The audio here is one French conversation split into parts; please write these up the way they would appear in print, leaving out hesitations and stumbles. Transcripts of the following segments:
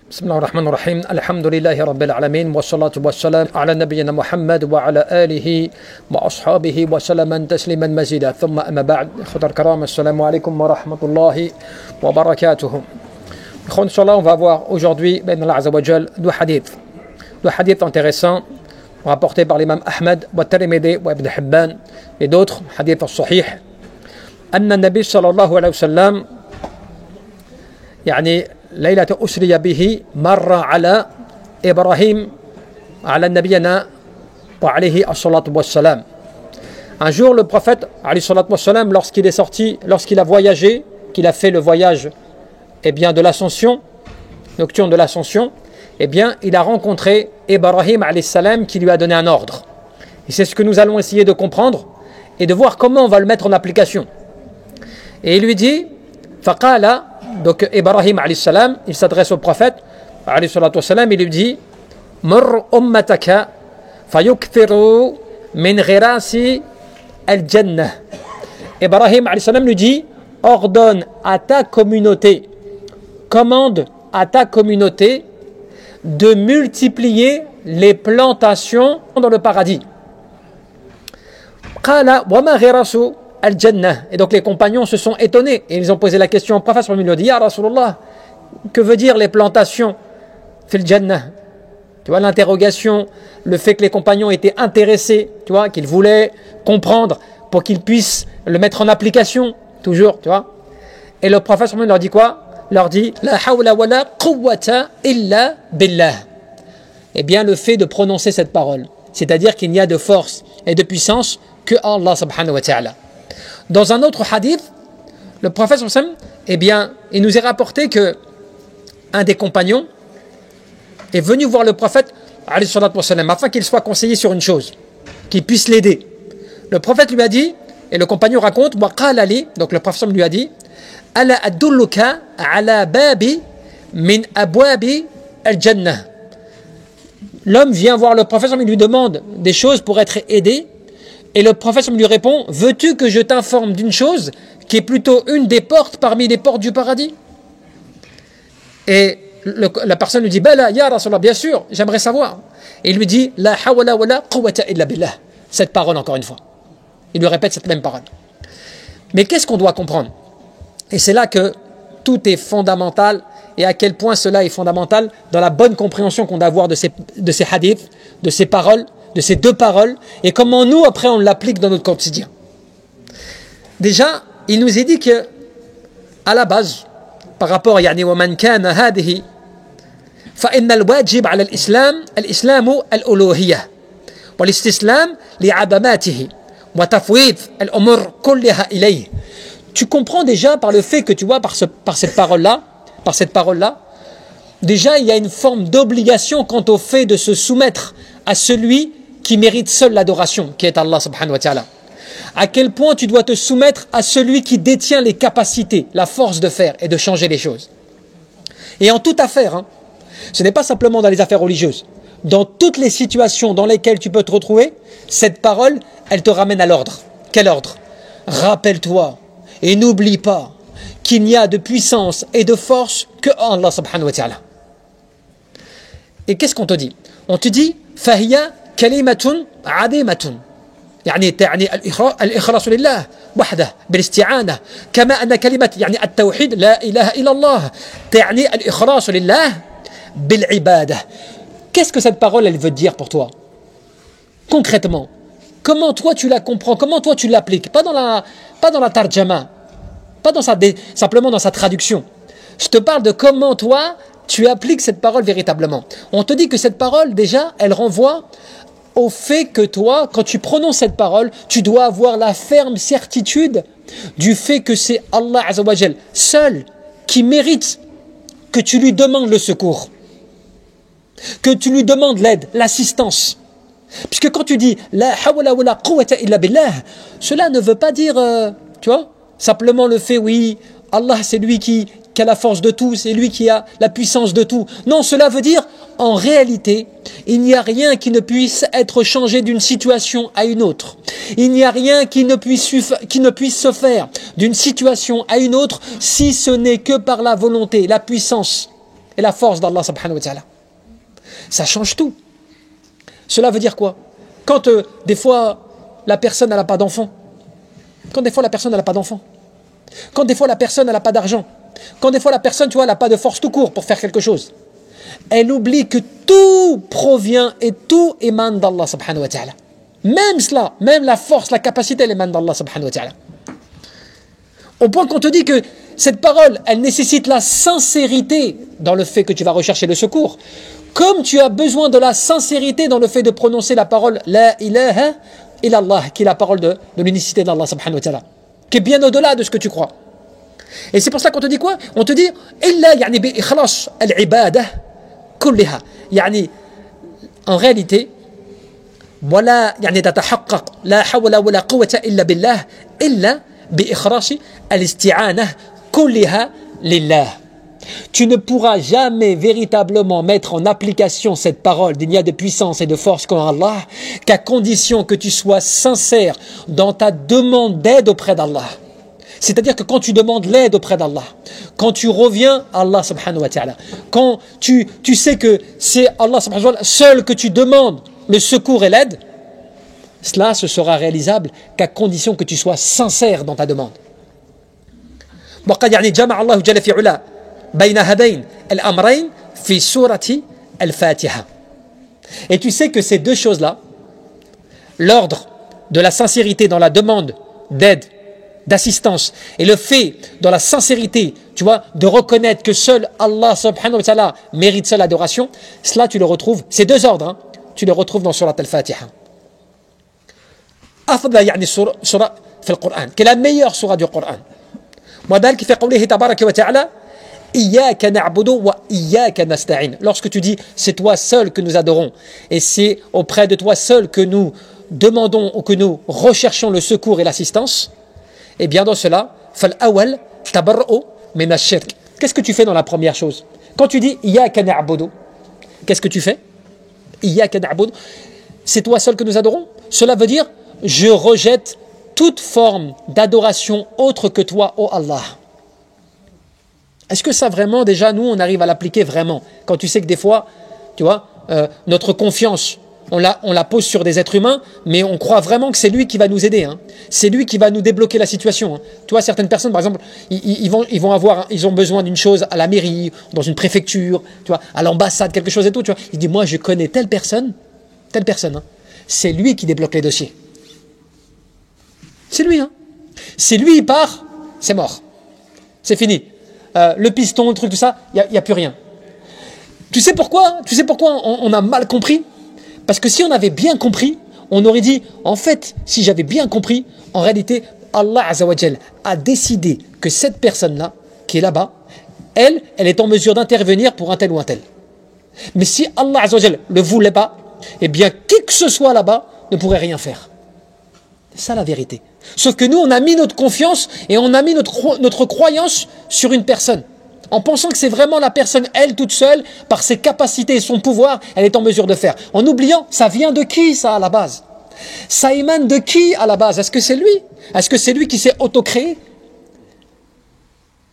بسم الله الرحمن الرحيم الحمد لله رب العالمين والصلاة والسلام على نبينا محمد وعلى آله وأصحابه وسلم تسليما مزيدا ثم أما بعد إخوة الكرام السلام عليكم ورحمة الله وبركاته. Inch'Allah, on va voir aujourd'hui deux hadiths intéressants rapportés par l'imam Ahmed wa Tirmidhi wa Ibn Hibban et d'autres hadiths sahih. أن النبي صلى الله عليه وسلم يعني ليلة أسري به مر على إبراهيم على نبينا وعليه الصلاة والسلام. Un jour, le prophète, alayhi salatu wassalam, lorsqu'il est sorti, lorsqu'il a voyagé, qu'il a fait le voyage de l'ascension, nocturne de l'ascension, il a rencontré Ibrahim alayhi salam qui lui a donné un ordre. Et c'est ce que nous allons essayer de comprendre et de voir comment on va le mettre en application. Et il lui dit, faqala, donc Ibrahim alayhi salam, il s'adresse au prophète alayhi salatu wassalam, il lui dit, mur ummataka fayukthiru min ghirasi al-jannah. Ibrahim alayhi salam lui dit, ordonne à ta communauté, commande à ta communauté de multiplier les plantations dans le paradis. Qala wa ma ghirasu al-jannah. Et donc les compagnons se sont étonnés et ils ont posé la question au prophète, ils lui ont dit, Ya Rasulullah, que veut dire les plantations fil jannah? Tu vois l'interrogation, le fait que les compagnons étaient intéressés, tu vois, qu'ils voulaient comprendre pour qu'ils puissent le mettre en application, toujours, tu vois. Et le prophète leur dit quoi? Leur dit, La hawla wa la quwwata illa billah. Eh bien, le fait de prononcer cette parole, c'est-à-dire qu'il n'y a de force et de puissance que Allah subhanahu wa ta'ala. Dans un autre hadith, le prophète il nous est rapporté que un des compagnons est venu voir le prophète afin qu'il soit conseillé sur une chose, qu'il puisse l'aider. Le prophète lui a dit, et le compagnon raconte, donc le prophète lui a dit, Ala adulluka ala babi min abwabi al-jannah. L'homme vient voir le prophète, il lui demande des choses pour être aidé. Et le prophète lui répond, veux-tu que je t'informe d'une chose qui est plutôt une des portes parmi les portes du paradis? Et la personne lui dit, Bala, ya Rasulallah, bien sûr, j'aimerais savoir. Et il lui dit, La hawla wa la quwwata illa billah. Cette parole encore une fois. Il lui répète cette même parole. Mais qu'est-ce qu'on doit comprendre? Et c'est là que tout est fondamental et à quel point cela est fondamental dans la bonne compréhension qu'on doit avoir de ces hadiths, de ces paroles, de ces deux paroles, et comment nous, après, on l'applique dans notre quotidien. Déjà, il nous est dit que, à la base, par rapport à وَمَنْ كَانَ هَذِهِ فَإِنَّ الْوَاجِبَ عَلَى الْإِسْلَامُ الْأُلُوهِيَّةِ وَالْإِسْتِسْلَامُ لِعَظَمَاتِهِ وَتَفْوِيض الْأُمُورِ كُلِّهَا إِلَيْهِ. Tu comprends déjà par le fait que tu vois, par cette parole-là, déjà il y a une forme d'obligation quant au fait de se soumettre à celui qui mérite seul l'adoration, qui est Allah subhanahu wa ta'ala. À quel point tu dois te soumettre à celui qui détient les capacités, la force de faire et de changer les choses. Et en toute affaire, ce n'est pas simplement dans les affaires religieuses. Dans toutes les situations dans lesquelles tu peux te retrouver, cette parole, elle te ramène à l'ordre. Quel ordre? Rappelle-toi et n'oublie pas qu'il n'y a de puissance et de force que Allah subhanahu wa ta'ala. Et qu'est-ce qu'on te dit? On te dit, فهي كلمة عظيمة تعني الإخلاص لله وحده بالاستعانة كما أن كلمة التوحيد لا إله إلا الله تعني الإخلاص لله بالعبادة. Qu'est-ce que cette parole elle veut dire pour toi concrètement? Comment toi tu la comprends? Comment toi tu l'appliques? Pas dans la tarjama, pas simplement dans sa traduction. Je te parle de comment toi tu appliques cette parole véritablement. On te dit que cette parole, déjà, elle renvoie au fait que toi, quand tu prononces cette parole, tu dois avoir la ferme certitude du fait que c'est Allah Azza wa Jal seul qui mérite que tu lui demandes le secours, que tu lui demandes l'aide, l'assistance. Puisque quand tu dis La hawla wa la quwwata illa billah, cela ne veut pas dire, tu vois, simplement le fait, oui, Allah c'est lui qui a la force de tout, c'est lui qui a la puissance de tout. Non, cela veut dire, en réalité, il n'y a rien qui ne puisse être changé d'une situation à une autre. Il n'y a rien qui ne puisse se faire d'une situation à une autre si ce n'est que par la volonté, la puissance et la force d'Allah subhanahu wa ta'ala. Ça change tout. Cela veut dire quoi? Quand des fois la personne n'a pas d'enfant, quand des fois la personne n'a pas d'enfant, quand des fois la personne n'a pas d'argent, quand des fois la personne, tu vois, elle n'a pas de force tout court pour faire quelque chose, elle oublie que tout provient et tout émane d'Allah subhanahu wa ta'ala. Même cela, même la force, la capacité, elle émane d'Allah subhanahu wa ta'ala. Au point qu'on te dit que cette parole, elle nécessite la sincérité dans le fait que tu vas rechercher le secours. Comme tu as besoin de la sincérité dans le fait de prononcer la parole La ilaha illallah, qui est la parole de l'unicité d'Allah subhanahu wa ta'ala, qui est bien au-delà de ce que tu crois. Et c'est pour ça qu'on te dit quoi? On te dit Illa yani bi ikhlas al-ibadah kulliha. Yani, en réalité, ولا يعني تتحقق لا حول ولا قوة إلا بالله إلا بإخراج الاستعانة كلها لله. Tu ne pourras jamais véritablement mettre en application cette parole d'il n'y a de puissance et de force qu'en Allah qu'à condition que tu sois sincère dans ta demande d'aide auprès d'Allah. C'est-à-dire que quand tu demandes l'aide auprès d'Allah, quand tu reviens à Allah subhanahu wa ta'ala, quand tu sais que c'est Allah subhanahu wa ta'ala seul que tu demandes le secours et l'aide, cela se sera réalisable qu'à condition que tu sois sincère dans ta demande. وقد يعني جمع الله جل في علا بين هذين الأمرين في سورة الفاتحة. Et tu sais que ces deux choses-là, l'ordre de la sincérité dans la demande d'aide, d'assistance, et le fait dans la sincérité, tu vois, de reconnaître que seul Allah subhanahu wa ta'ala mérite seule adoration, cela tu le retrouves, ces deux ordres, hein, tu les retrouves dans Surat Al-Fatiha. أفضل يعني سورة في القرآن qui est la meilleure surah du Coran. وذلك في قوله تبارك وتعالى إياك نعبد وإياك نستعين. Lorsque tu dis c'est toi seul que nous adorons et c'est auprès de toi seul que nous demandons ou que nous recherchons le secours et l'assistance, et bien dans cela فالأول تبرؤ من الشرك. Qu'est-ce que tu fais dans la première chose? Quand tu dis إياك نعبد, qu'est-ce que tu fais? إياك نعبد, c'est toi seul que nous adorons. Cela veut dire je rejette toute forme d'adoration autre que toi, ô Allah. Est-ce que ça vraiment, déjà, nous, on arrive à l'appliquer vraiment? Quand tu sais que des fois, tu vois, notre confiance, on la pose sur des êtres humains, mais on croit vraiment que c'est lui qui va nous aider. Hein. C'est lui qui va nous débloquer la situation. Hein. Tu vois, certaines personnes, par exemple, ils ont besoin d'une chose à la mairie, dans une préfecture, tu vois, à l'ambassade, quelque chose et tout. Tu vois. Ils disent, moi, je connais telle personne, hein. C'est lui qui débloque les dossiers. C'est lui, hein. Si lui il part, c'est mort. C'est fini. Le piston, le truc, tout ça, il n'y a plus rien. Tu sais pourquoi on a mal compris? Parce que si on avait bien compris, on aurait dit, en fait, si j'avais bien compris, en réalité, Allah Azzawajal a décidé que cette personne-là, qui est là-bas, elle est en mesure d'intervenir pour un tel ou un tel. Mais si Allah Azzawajal ne le voulait pas, eh bien, qui que ce soit là-bas ne pourrait rien faire. C'est ça la vérité. Sauf que nous, on a mis notre confiance et on a mis notre croyance sur une personne. En pensant que c'est vraiment la personne, elle, toute seule, par ses capacités et son pouvoir, elle est en mesure de faire. En oubliant, ça vient de qui, ça, à la base? Ça émane de qui, à la base? Est-ce que c'est lui? Est-ce que c'est lui qui s'est auto-créé?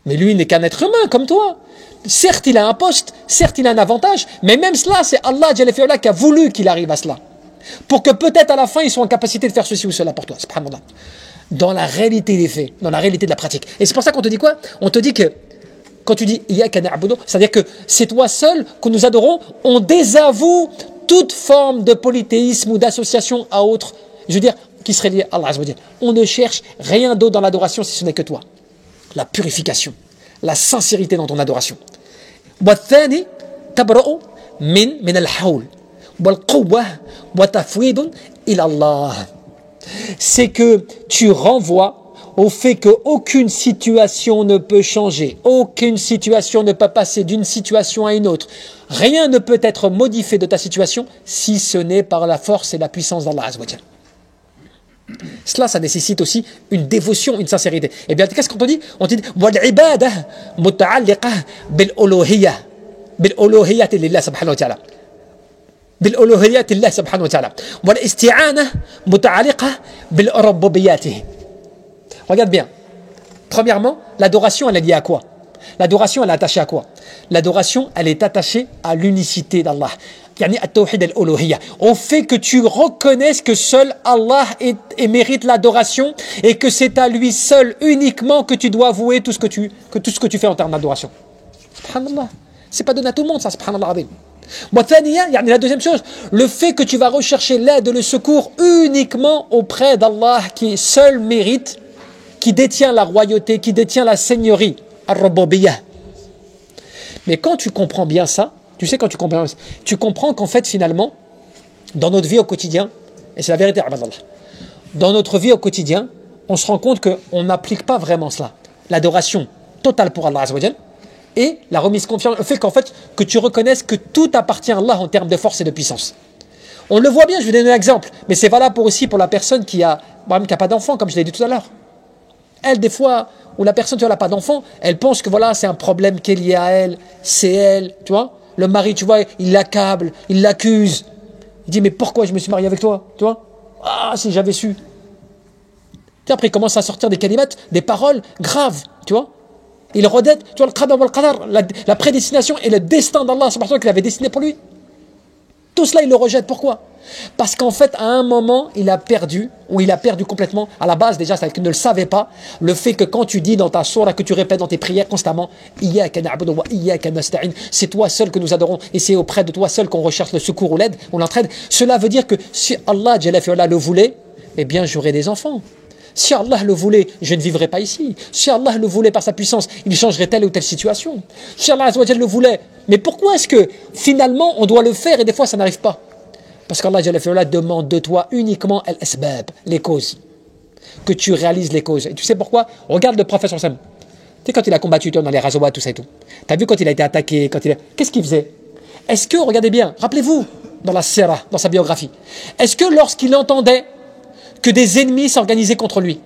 Mais lui n'est qu'un être humain, comme toi. Certes, il a un poste, certes, il a un avantage, mais même cela, c'est Allah Jalla fi'ala qui a voulu qu'il arrive à cela. Pour que peut-être à la fin, ils soient en capacité de faire ceci ou cela pour toi. Subhanallah. Dans la réalité des faits, dans la réalité de la pratique. Et c'est pour ça qu'on te dit quoi? On te dit que, quand tu dis Iyyaka na'budu, c'est-à-dire que c'est toi seul que nous adorons, on désavoue toute forme de polythéisme ou d'association à autre, je veux dire, qui serait lié à Allah Azza wa Jalla. On ne cherche rien d'autre dans l'adoration si ce n'est que toi. La purification, la sincérité dans ton adoration. والثاني تبرأ من الحول والقوة وتفويض إلى الله. C'est que tu renvoies au fait qu'aucune situation ne peut changer, aucune situation ne peut passer d'une situation à une autre. Rien ne peut être modifié de ta situation si ce n'est par la force et la puissance d'Allah Azza wa Jalla. Cela, ça nécessite aussi une dévotion, une sincérité. Et bien, qu'est-ce qu'on te dit? On te dit وَالْعِبَادَةِ مُتَعَلِّقَةٌ بِالْأُلُوهِيَّةِ بِالْأُلُوهِيَّةِ لله سبحانه وتعالى بالألوهية الله سبحانه وتعالى والاستعانة متعلقة بالربوبياته. Regarde bien. Premièrement, l'adoration, elle est liée à quoi? L'adoration, elle est attachée à quoi? L'adoration, elle est attachée à l'unicité d'Allah. Yani at-tawhid al-uluhiyya. Au fait que tu reconnaisses que seul Allah mérite l'adoration et que c'est à lui seul uniquement que tu dois avouer tout ce que tu fais en termes d'adoration. Subhanallah. C'est pas donné à tout le monde, ça, subhanallah azim. La deuxième chose, le fait que tu vas rechercher l'aide et le secours uniquement auprès d'Allah qui seul mérite, qui détient la royauté, qui détient la seigneurie, ar-rububiyyah. Mais quand tu comprends bien ça, tu sais, quand tu comprends qu'en fait, finalement, dans notre vie au quotidien, et c'est la vérité, dans notre vie au quotidien, on se rend compte qu'on n'applique pas vraiment cela. L'adoration totale pour Allah Azza wa Jal et la remise confiance, le fait qu'en fait, que tu reconnaisses que tout appartient à Allah en termes de force et de puissance. On le voit bien, je vais donner un exemple, mais c'est valable aussi pour la personne qui a pas d'enfant, comme je l'ai dit tout à l'heure. Elle, des fois, où la personne qui n'a pas d'enfant, elle pense que voilà, c'est un problème qui est lié à elle, c'est elle, tu vois. Le mari, tu vois, il l'accable, il l'accuse. Il dit, mais pourquoi je me suis marié avec toi, tu vois? Ah, si j'avais su. Et après, il commence à sortir des kalimat, des paroles graves, tu vois. Il redette, tu vois, le qadar wal qadar, la prédestination et le destin d'Allah, c'est pour ça qu'il avait destiné pour lui. Tout cela, il le rejette. Pourquoi? Parce qu'en fait, à un moment, il a perdu complètement, à la base déjà, c'est qu'il ne le savait pas, le fait que quand tu dis dans ta sourate, que tu répètes dans tes prières constamment, Iyyaka na'budu wa iyyaka nasta'in, c'est toi seul que nous adorons, et c'est auprès de toi seul qu'on recherche le secours ou l'aide, ou l'entraide. Cela veut dire que si Allah Jalla fi'ala le voulait, eh bien, j'aurais des enfants. Si Allah le voulait, je ne vivrais pas ici. Si Allah le voulait par sa puissance, il changerait telle ou telle situation. Si Allah Azza wa Jalla le voulait, mais pourquoi est-ce que finalement on doit le faire et des fois ça n'arrive pas? Parce qu'Allah Jalla fi'ala demande de toi uniquement al-asbab, les causes. Que tu réalises les causes. Et tu sais pourquoi? Regarde le prophète sallallahu alayhi wa sallam. Tu sais quand il a combattu dans les Ghazawat, tout ça et tout. Tu as vu quand il a été attaqué, qu'est-ce qu'il faisait? Est-ce que, regardez bien, rappelez-vous dans la Sirah, dans sa biographie, est-ce que lorsqu'il entendait que des ennemis s'organisaient contre lui,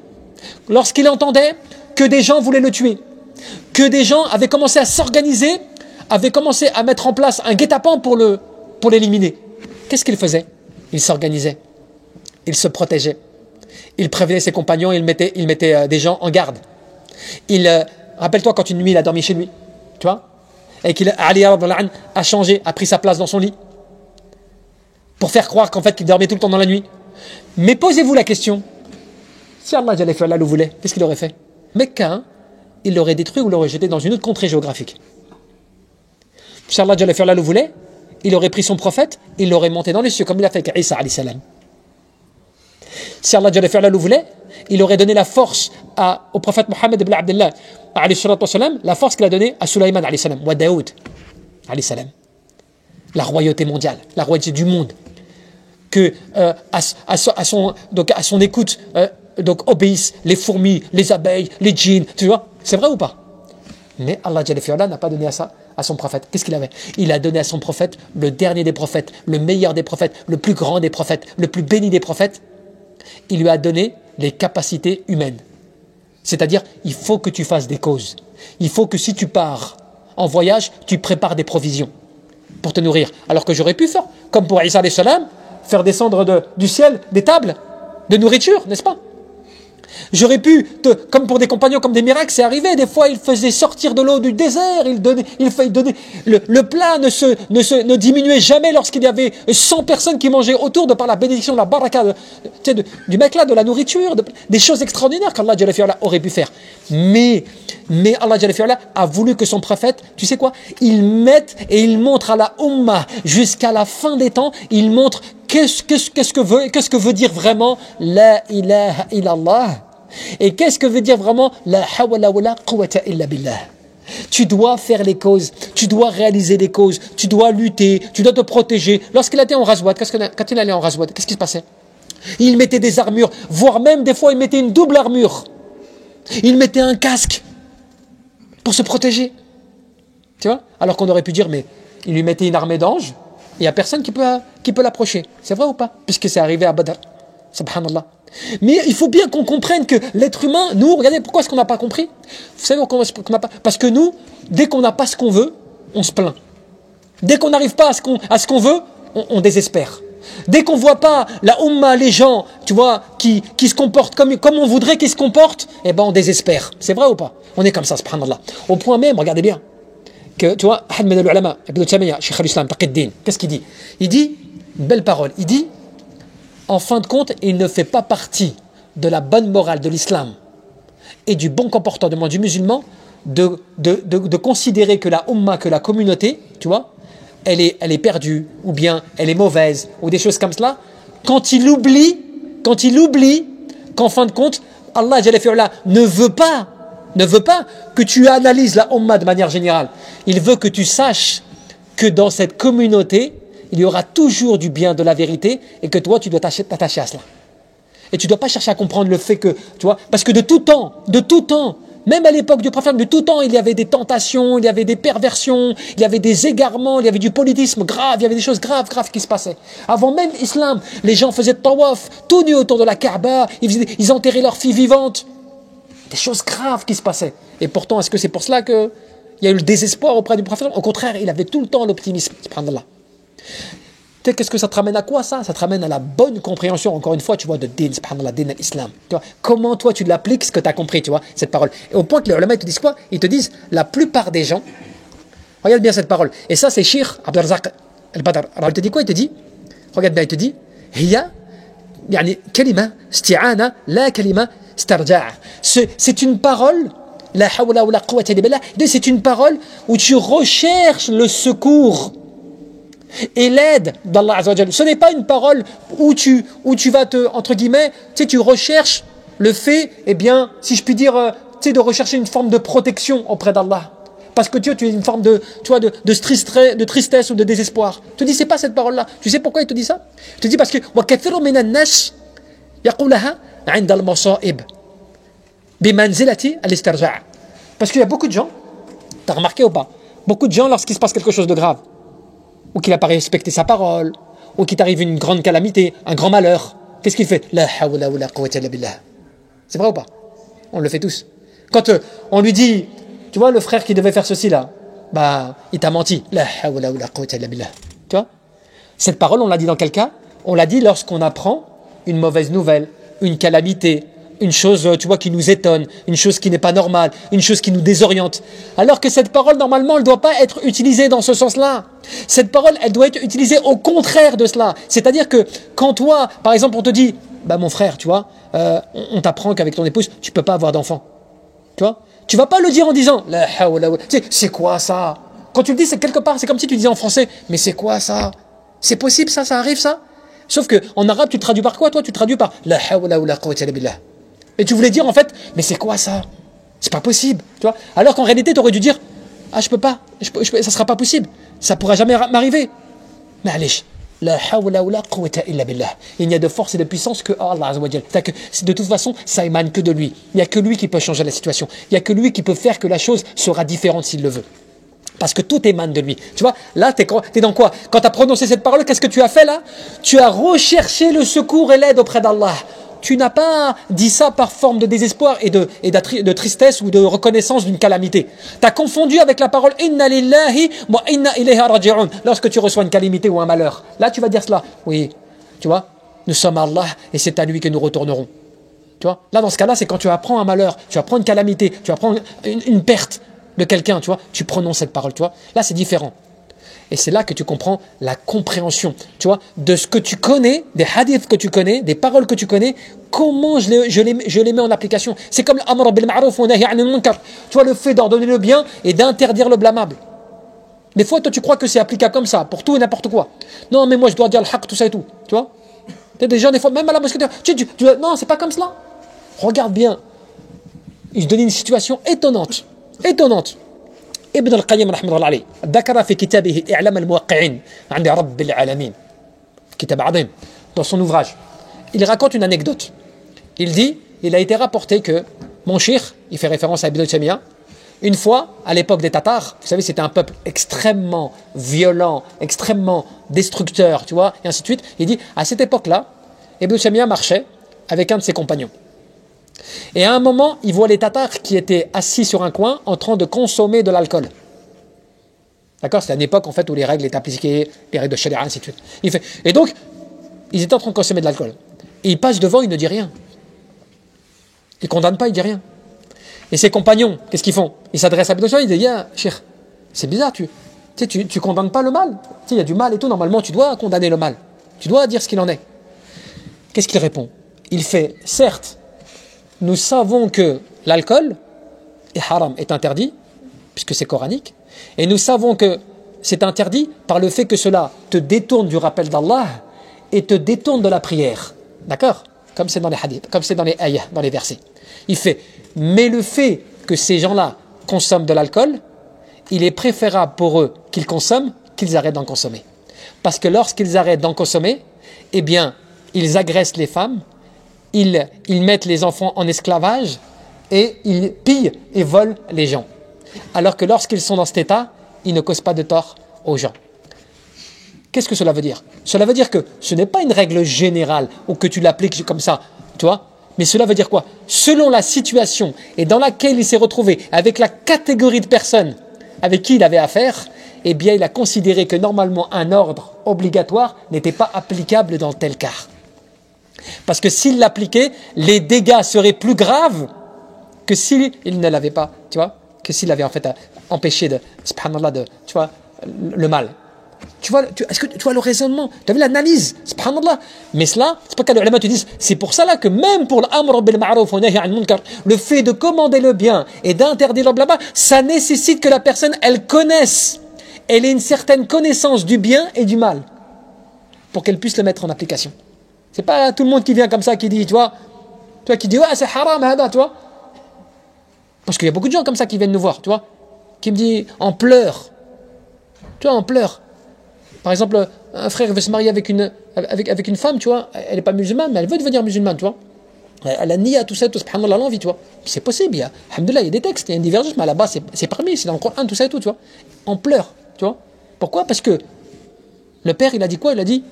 lorsqu'il entendait que des gens voulaient le tuer, que des gens avaient commencé à s'organiser, avaient commencé à mettre en place un guet-apens pour l'éliminer, qu'est-ce qu'il faisait? Il s'organisait, il se protégeait, il prévenait ses compagnons, il mettait des gens en garde. Rappelle-toi quand une nuit il a dormi chez lui, tu vois, et Ali a changé, a pris sa place dans son lit, pour faire croire qu'en fait qu'il dormait tout le temps dans la nuit. Mais posez-vous la question, si Allah le voulait, qu'est-ce qu'il aurait fait? Mecca, il l'aurait détruit ou l'aurait jeté dans une autre contrée géographique. Si Allah le voulait, il aurait pris son prophète, il l'aurait monté dans les cieux, comme il a fait avec Isa alayhi salam. Si Allah le voulait, il aurait donné la force au prophète Mohammed ibn Abdullah alayhi salam, la force qu'il a donnée à Sulaiman alayhi salam, ou à Daoud alayhi salam. La royauté mondiale, la royauté du monde. Que à son écoute donc obéissent les fourmis, les abeilles, les djinns, tu vois, c'est vrai ou pas? Mais Allah Jalla fi'ala n'a pas donné ça à son prophète. Qu'est-ce qu'il avait? Il a donné à son prophète le dernier des prophètes, le meilleur des prophètes, le plus grand des prophètes, le plus béni des prophètes. Il lui a donné les capacités humaines. C'est-à-dire, il faut que tu fasses des causes. Il faut que si tu pars en voyage, tu prépares des provisions pour te nourrir. Alors que j'aurais pu faire, comme pour Isa alayhi salam, faire descendre du ciel des tables de nourriture, n'est-ce pas? J'aurais pu, comme pour des compagnons, comme des miracles, c'est arrivé. Des fois, il faisait sortir de l'eau du désert. Il donnait le plat ne diminuait jamais lorsqu'il y avait 100 personnes qui mangeaient autour de par la bénédiction, de la baraka, du mec là, de la nourriture, des choses extraordinaires qu'Allah Jalla fi'ala aurait pu faire. Mais Allah Jalla fi'ala a voulu que son prophète, tu sais quoi, il mette et il montre à la Ummah jusqu'à la fin des temps, il montre qu'est-ce que veut dire vraiment la ilaha illallah. Et qu'est-ce que veut dire vraiment la hawla wa la quwwata illa billah? Tu dois faire les causes, tu dois réaliser les causes, tu dois lutter, tu dois te protéger. Lorsqu'il était en Ghazwat, quand il allait en Ghazwat, qu'est-ce qui se passait? Il mettait des armures, voire même des fois il mettait une double armure. Il mettait un casque pour se protéger. Tu vois? Alors qu'on aurait pu dire, mais il lui mettait une armée d'anges, il n'y a personne qui peut l'approcher. C'est vrai ou pas? Puisque c'est arrivé à Badr. Subhanallah. Mais il faut bien qu'on comprenne que l'être humain, nous, regardez, pourquoi est-ce qu'on n'a pas compris? Vous savez pourquoi on n'a pas? Parce que nous, dès qu'on n'a pas ce qu'on veut, on se plaint. Dès qu'on n'arrive pas à ce qu'on veut, on désespère. Dès qu'on voit pas la Ummah, les gens, tu vois, qui se comportent comme on voudrait qu'ils se comportent, eh ben on désespère. C'est vrai ou pas? On est comme ça, subhanallah. Au point même, regardez bien, que tu vois, Ahad min al-ulama, Ibn Taymiyyah, Cheikh al-Islam, Taqi-d-Din, qu'est-ce qu'il dit? Il dit, une belle parole, il dit, en fin de compte, il ne fait pas partie de la bonne morale de l'islam et du bon comportement du musulman de considérer que la Ummah, que la communauté, tu vois, elle est perdue, ou bien elle est mauvaise, ou des choses comme cela, quand il oublie qu'en fin de compte, Allah Jalla fi'ala ne veut pas que tu analyses la Ummah de manière générale. Il veut que tu saches que dans cette communauté, il y aura toujours du bien, de la vérité, et que toi, tu dois t'attacher à cela. Et tu ne dois pas chercher à comprendre le fait que, tu vois, parce que de tout temps, même à l'époque du prophète, de tout temps, il y avait des tentations, il y avait des perversions, il y avait des égarements, il y avait du politisme grave, il y avait des choses graves qui se passaient. Avant même l'islam, les gens faisaient tawaf, tout nus autour de la Kaaba, ils enterraient leurs filles vivantes. Des choses graves qui se passaient. Et pourtant, est-ce que c'est pour cela qu'il y a eu le désespoir auprès du prophète? Au contraire, il avait tout le temps l'optimisme. Subhanallah. Tu sais, qu'est-ce que ça te ramène à quoi, ça? Ça te ramène à la bonne compréhension, encore une fois, tu vois, de din, subhanallah, din al-islam. Tu vois, comment toi tu l'appliques, ce que tu as compris, tu vois, cette parole. Et au point que les ulama te disent quoi? Ils te disent, la plupart des gens, regarde bien cette parole. Et ça, c'est Cheikh Abd al-Razzaq al-Badr. Alors, il te dit quoi? Il te dit, regarde bien, il te dit, hiya, yani, kalima, isti'ana, la kalima, istarja'a. C'est une parole, la hawla wa la quwwata illa billah, c'est une parole où tu recherches le secours et l'aide d'Allah Azza wa Jalla. Ce n'est pas une parole où tu vas entre guillemets, tu sais, tu recherches le fait, eh bien, si je puis dire, tu sais, de rechercher une forme de protection auprès d'Allah. Parce que tu as une forme de tristesse ou de désespoir. Tu te dis, c'est pas cette parole-là. Tu sais pourquoi il te dit ça? Il te dit parce que وَكَثِرٌ مِنَ النَّاسِ يَقُولَهَا عِنْدَ الْمَصَائِبِ بِمَنْزِلَةِ الْإِسْتِرْجَاعِ. Parce qu'il y a beaucoup de gens, tu as remarqué ou pas? Beaucoup de gens, lorsqu'il se passe quelque chose de grave, ou qu'il n'a pas respecté sa parole, ou qu'il t'arrive une grande calamité, un grand malheur, qu'est-ce qu'il fait? La hawla wa la quwwata illa billah. C'est vrai ou pas? On le fait tous. Quand on lui dit, tu vois, le frère qui devait faire ceci là, bah, il t'a menti. La hawla wa la quwwata illa billah. Tu vois? Cette parole, on l'a dit dans quel cas? On l'a dit lorsqu'on apprend une mauvaise nouvelle, une calamité, une chose, tu vois, qui nous étonne, une chose qui n'est pas normale, une chose qui nous désoriente. Alors que cette parole, normalement, elle ne doit pas être utilisée dans ce sens-là. Cette parole, elle doit être utilisée au contraire de cela. C'est-à-dire que quand toi, par exemple, on te dit, bah mon frère, tu vois, on t'apprend qu'avec ton épouse, tu ne peux pas avoir d'enfant. Tu vois? Tu ne vas pas le dire en disant, la hawla wa, tu sais, c'est quoi ça? Quand tu le dis, c'est quelque part, c'est comme si tu disais en français, mais c'est quoi ça? C'est possible ça arrive ça? Sauf que en arabe, tu traduis par quoi, toi? Tu traduis par la hawla wa la quwwata illa billah. Et tu voulais dire en fait, mais c'est quoi ça? C'est pas possible, tu vois? Alors qu'en réalité, tu aurais dû dire, ah je peux pas, ça sera pas possible, ça pourra jamais m'arriver. Mais allez, la hawla wa la quwwata illa billah. Il n'y a de force et de puissance que Allah Azza wa Jalla. De toute façon, ça émane que de lui. Il n'y a que lui qui peut changer la situation. Il n'y a que lui qui peut faire que la chose sera différente s'il le veut. Parce que tout émane de lui. Tu vois, là, t'es dans quoi? Quand tu as prononcé cette parole, qu'est-ce que tu as fait là? Tu as recherché le secours et l'aide auprès d'Allah. Tu n'as pas dit ça par forme de désespoir et de tristesse ou de reconnaissance d'une calamité. Tu as confondu avec la parole Inna lillahi wa inna ilayhi raji'un. Lorsque tu reçois une calamité ou un malheur, là tu vas dire cela. Oui, tu vois, nous sommes Allah et c'est à lui que nous retournerons. Tu vois, là dans ce cas-là, c'est quand tu apprends un malheur, tu apprends une calamité, tu apprends une perte de quelqu'un, tu vois, tu prononces cette parole, tu vois. Là c'est différent. Et c'est là que tu comprends la compréhension, tu vois, de ce que tu connais, des hadiths que tu connais, des paroles que tu connais, comment je les mets en application. C'est comme l'amr bil ma'ruf wa nahy 'anil munkar. Tu vois, le fait d'ordonner le bien et d'interdire le blâmable. Des fois, toi, tu crois que c'est applicable comme ça, pour tout et n'importe quoi. Non, mais moi, je dois dire le haqq, tout ça et tout. Tu vois? Il y a des gens, des fois, même à la mosquée, non, c'est pas comme cela. Regarde bien. Il donne une situation étonnante. ابن القيم رحمه الله عليه ذكر في كتابه إعلام الموقعين عند رب العالمين كتاب عظيم. Dans son ouvrage, il raconte une anecdote. Il dit, il a été rapporté que mon cheikh, il fait référence à Ibn Taymiyyah, une fois, à l'époque des Tatars, vous savez, c'était un peuple extrêmement violent, extrêmement destructeur, tu vois, et ainsi de suite. Il dit, à cette époque-là, Ibn Taymiyyah marchait avec un de ses compagnons. Et à un moment, il voit les Tatars qui étaient assis sur un coin en train de consommer de l'alcool. D'accord? C'était une époque en fait où les règles étaient appliquées, les règles de Sharia, ainsi de suite. Et donc, ils étaient en train de consommer de l'alcool. Et il passe devant, il ne dit rien. Il ne condamne pas, il ne dit rien. Et ses compagnons, qu'est-ce qu'ils font? Ils s'adressent à Ibn Mas'ud, ils disent, Cheikh, c'est bizarre, tu condamnes pas le mal. Il y a du mal et tout, normalement tu dois condamner le mal. Tu dois dire ce qu'il en est. Qu'est-ce qu'il répond? Il fait, certes, nous savons que l'alcool est haram, est interdit, puisque c'est coranique, et nous savons que c'est interdit par le fait que cela te détourne du rappel d'Allah et te détourne de la prière. D'accord? Comme c'est dans les hadiths, comme c'est dans les ayahs, dans les versets. Il fait, mais le fait que ces gens-là consomment de l'alcool, il est préférable pour eux qu'ils consomment qu'ils arrêtent d'en consommer. Parce que lorsqu'ils arrêtent d'en consommer, eh bien, ils agressent les femmes, ils mettent les enfants en esclavage et ils pillent et volent les gens. Alors que lorsqu'ils sont dans cet état, ils ne causent pas de tort aux gens. Qu'est-ce que cela veut dire? Cela veut dire que ce n'est pas une règle générale ou que tu l'appliques comme ça, tu vois? Mais cela veut dire quoi? Selon la situation et dans laquelle il s'est retrouvé, avec la catégorie de personnes avec qui il avait affaire, eh bien il a considéré que normalement un ordre obligatoire n'était pas applicable dans tel cas. Parce que s'il l'appliquait, les dégâts seraient plus graves que s'il ne l'avait pas, tu vois, que s'il avait en fait empêché de, subhanallah, tu vois, le mal. Est-ce que tu vois le raisonnement? Tu as vu l'analyse? Subhanallah. Mais cela, c'est pas que les ulama te disent, c'est pour cela que même pour l'amr bil ma'ruf wa nahy anil munkar, le fait de commander le bien et d'interdire le blabla, ça nécessite que la personne, elle connaisse, elle ait une certaine connaissance du bien et du mal pour qu'elle puisse le mettre en application. C'est pas tout le monde qui vient comme ça qui dit, tu vois, qui dit, ouais, c'est haram, hada, tu vois. Parce qu'il y a beaucoup de gens comme ça qui viennent nous voir, tu vois, qui me disent, en pleurs. Tu vois, en pleurs. Par exemple, un frère veut se marier avec une femme, tu vois, elle n'est pas musulmane, mais elle veut devenir musulmane, tu vois. Elle a niya, tout ça, tout, subhanallah, l'envie, tu vois. C'est possible, alhamdoulilah, il y a des textes, il y a une divergence, mais là-bas, c'est permis, c'est dans le Coran, tout ça et tout, tu vois. On pleure, tu vois. Pourquoi? Parce que le père, il a dit quoi? Il a dit,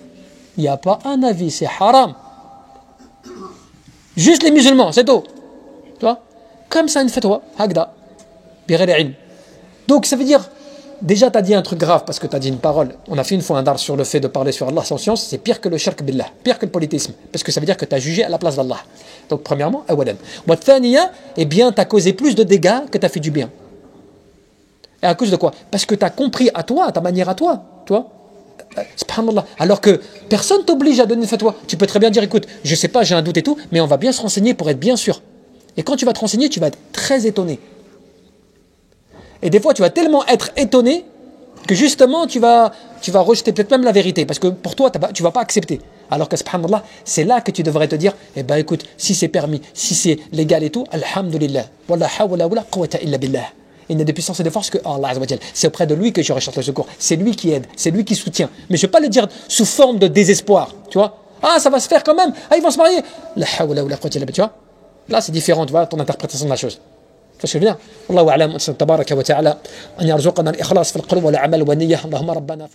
il n'y a pas un avis, c'est haram. Juste les musulmans, c'est tout. Tu vois. Comme ça, une fatwa, hagda, bighayri ilm. Donc, ça veut dire, déjà, tu as dit un truc grave parce que tu as dit une parole. On a fait une fois un dars sur le fait de parler sur Allah sans science. C'est pire que le shirk billah, pire que le polythéisme. Parce que ça veut dire que tu as jugé à la place d'Allah. Donc, premièrement, awalan. Wa thaniya, eh bien, tu as causé plus de dégâts que tu as fait du bien. Et à cause de quoi? Parce que tu as compris à toi, à ta manière à toi. Tu vois? Subhanallah. Alors que personne t'oblige à donner une fatwa. Tu peux très bien dire, écoute, je sais pas, j'ai un doute et tout, mais on va bien se renseigner pour être bien sûr. Et quand tu vas te renseigner, tu vas être très étonné. Et des fois, tu vas tellement être étonné que justement, tu vas rejeter peut-être même la vérité. Parce que pour toi, tu vas pas accepter. Alors que, subhanallah, c'est là que tu devrais te dire, eh ben écoute, si c'est permis, si c'est légal et tout, alhamdulillah. Wallah hawla wala quwwata illa billah. Il n'a de puissance et de force que Allah Azza wa Jal. C'est auprès de lui que je recherche le secours. C'est lui qui aide, c'est lui qui soutient. Mais je ne vais pas le dire sous forme de désespoir. Tu vois? Ah, ça va se faire quand même. Ah, ils vont se marier. La hawla wala quwwata illa billah. Tu vois? Là, c'est différent, tu vois, ton interprétation de la chose. Tu vois ce que je veux dire? Allahu a'lam, tabaraka wa ta'ala, an yarzuqana al-ikhlas fi al-qulub wal 'amal wa niyyah. Allahumma rabbana